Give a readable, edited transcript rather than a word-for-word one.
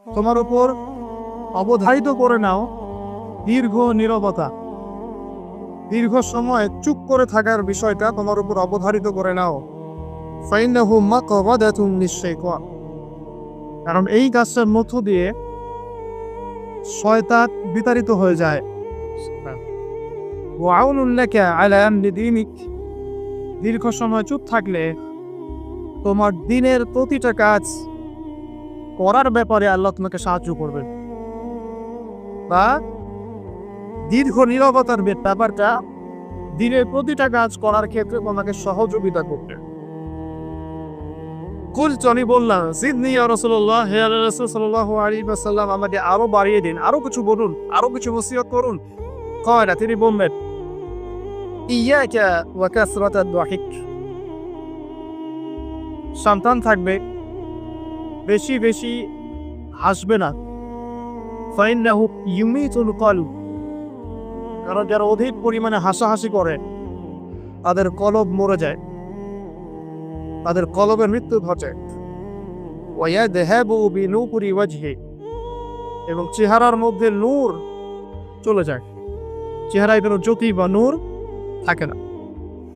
তোমার উপর অবধারিত করে নাও দীর্ঘ নীরবতা, দীর্ঘ সময় চুপ করে থাকার বিষয়টা তোমার উপর অবধারিত করে নাও। ফাইন্নাহু মাকগাদাতুন লিশ-শাইতান, কারণ এই গাছের মধ্য দিয়ে শয়তান বিতাড়িত হয়ে যায়। ওয়া আউনুন লাকা আলা আমরি দীনিক, দীর্ঘ সময় চুপ থাকলে তোমার দিনের প্রতিটা কাজ করার ব্যাপারে আল্লাহ তোমাকে সাহায্য করবেন, বা দীর্ঘ নীরবতার ব্যাপারটা দিনের প্রতিটা কাজ করার ক্ষেত্রে তোমাকে সহযোগিতা করবে। কুলতু, আমি বললাম, জিদনি ইয়া রাসূলুল্লাহ, হে আল্লাহর রাসূল সাল্লাল্লাহু আলাইহি ওয়াসাল্লাম, আমাকে আরো বাড়িয়ে দিন, আরো কিছু বলুন, আরো কিছু ওসিয়ত করুন। ক্বালা, তিনি বললেন, ইয়াকা ওয়া কাসরাতাদ দাহিক, সন্তান থাকবে, বেশি বেশি হাসবে না। ফাইন্নাহু ইউমিতুল কলব, কারণ যারা অধিক পরিমাণে হাসাহাসি করে তাদের কলব মরে যায়, তাদের কলবের মৃত্যু ঘটে। ওয়ায়াযহাবু বিনূরি ওয়াজহি, এবং চেহারার মধ্যে নূর চলে যায়, চেহারায় কোনো জ্যোতি বা নূর থাকে না।